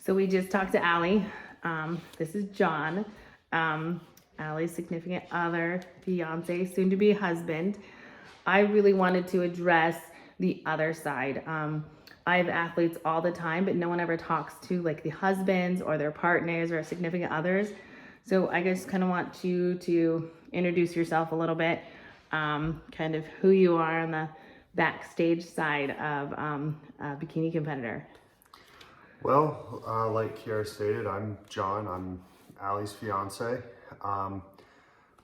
So we just talked to Allie. This is John, Allie's significant other, fiance, soon to be husband. I really wanted to address the other side. I have athletes all the time, but no one ever talks to like the husbands or their partners or significant others. So I just kind of want you to introduce yourself a little bit, kind of who you are on the backstage side of a bikini competitor. Well, like Kirra stated, I'm John. I'm Allie's fiance.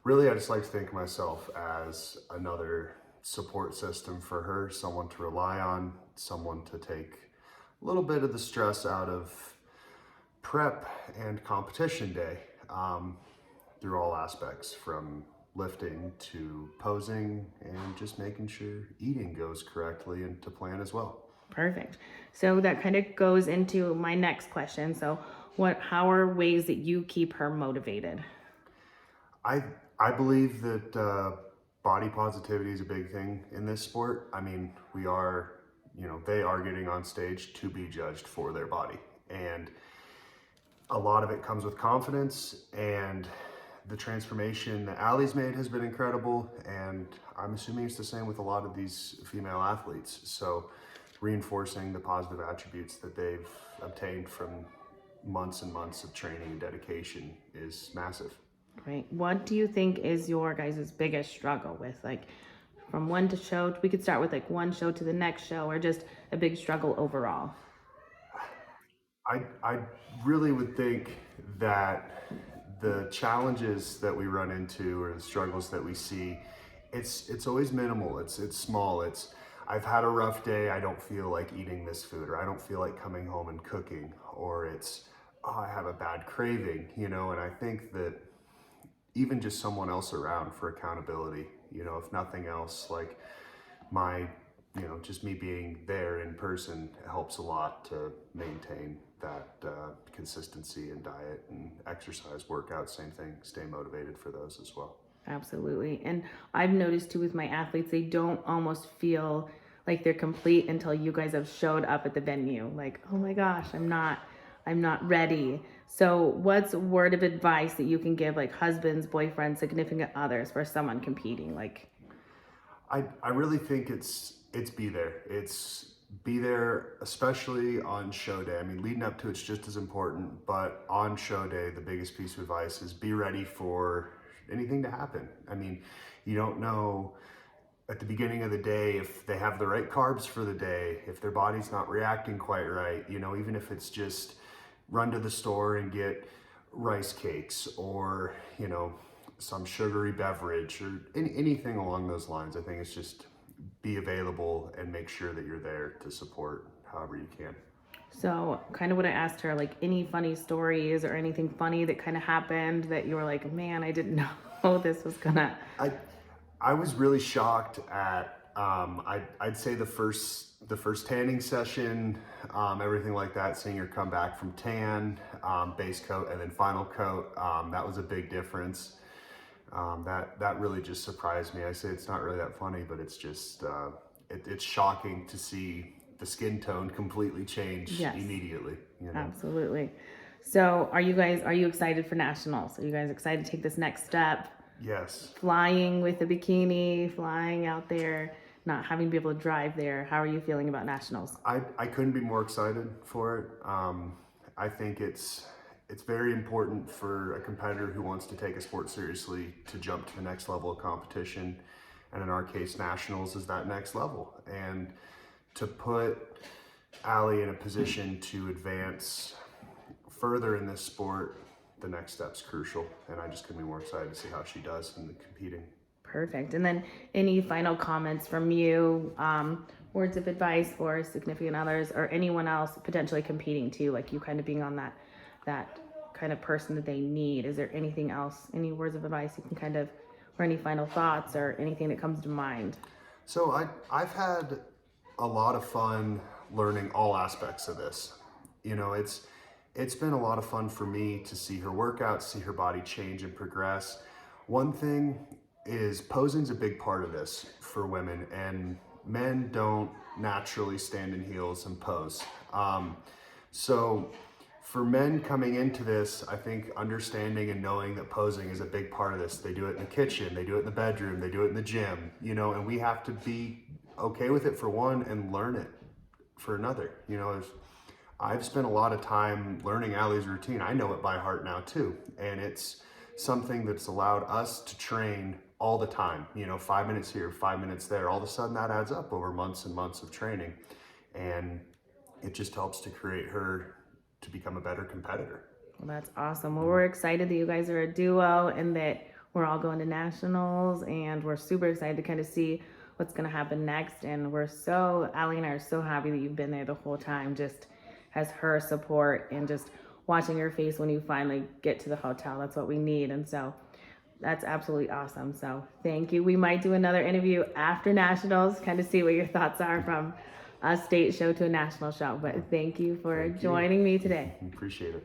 Really, I just like to think of myself as another support system for her, someone to rely on, someone to take a little bit of the stress out of prep and competition day, through all aspects, from lifting to posing and just making sure eating goes correctly and to plan as well. Perfect. So that kind of goes into my next question. So how are ways that you keep her motivated? I believe that body positivity is a big thing in this sport. I mean, they are getting on stage to be judged for their body. And a lot of it comes with confidence, and the transformation that Allie's made has been incredible. And I'm assuming it's the same with a lot of these female athletes. So reinforcing the positive attributes that they've obtained from months and months of training and dedication is massive. Great. What do you think is your guys' biggest struggle with, like, from one to show? We could start with like one show to the next show, or just a big struggle overall. I really would think that the challenges that we run into or the struggles that we see, it's always minimal. It's small. I've had a rough day. I don't feel like eating this food, or I don't feel like coming home and cooking, or I have a bad craving, and I think that even just someone else around for accountability, if nothing else, like just me being there in person helps a lot to maintain that consistency in diet and exercise, workout, same thing, stay motivated for those as well. Absolutely. And I've noticed too with my athletes, they don't almost feel like they're complete until you guys have showed up at the venue. Like, oh my gosh, I'm not ready. So what's a word of advice that you can give like husbands, boyfriends, significant others for someone competing? Like, I really think it's be there. It's be there, especially on show day. I mean, leading up to it's just as important, but on show day, the biggest piece of advice is be ready for anything to happen. I mean, you don't know at the beginning of the day if they have the right carbs for the day, if their body's not reacting quite right, even if it's just run to the store and get rice cakes or, some sugary beverage or anything along those lines. I think it's just be available and make sure that you're there to support however you can. So kind of what I asked her, like any funny stories or anything funny that kind of happened that you were like, man, I didn't know this was gonna. I was really shocked at, I'd say the first tanning session, everything like that, seeing her come back from tan, base coat, and then final coat, that was a big difference. That really just surprised me. I say it's not really that funny, but it's just, it's shocking to see the skin tone completely change immediately. Absolutely. So are you excited for nationals? Are you guys excited to take this next step? Yes. Flying with a bikini, flying out there, not having to be able to drive there. How are you feeling about nationals? I couldn't be more excited for it. I think it's very important for a competitor who wants to take a sport seriously to jump to the next level of competition. And in our case, nationals is that next level. And to put Allie in a position to advance further in this sport, the next step's crucial. And I just couldn't be more excited to see how she does in the competing. Perfect. And then any final comments from you, words of advice for significant others or anyone else potentially competing too, like you kind of being on that kind of person that they need? Is there anything else, any words of advice you can kind of, or any final thoughts or anything that comes to mind? So I've had a lot of fun learning all aspects of this. It's been a lot of fun for me to see her workout, see her body change and progress. One thing is posing's a big part of this for women, and men don't naturally stand in heels and pose. So for men coming into this, I think understanding and knowing that posing is a big part of this. They do it in the kitchen, they do it in the bedroom, they do it in the gym, you know, and we have to be okay with it for one and learn it for another. You know, I've spent a lot of time learning Allie's routine. I know it by heart now too. And it's something that's allowed us to train all the time, you know, 5 minutes here, 5 minutes there. All of a sudden that adds up over months and months of training. And it just helps to create her to become a better competitor. Well, that's awesome. Well, we're excited that you guys are a duo and that we're all going to nationals, and we're super excited to kind of see what's going to happen next. And Allie and I are so happy that you've been there the whole time, just as her support and just watching your face when you finally get to the hotel. That's what we need. And so that's absolutely awesome. So thank you. We might do another interview after nationals, kind of see what your thoughts are from a state show to a national show. But thank you for joining me today. Appreciate it.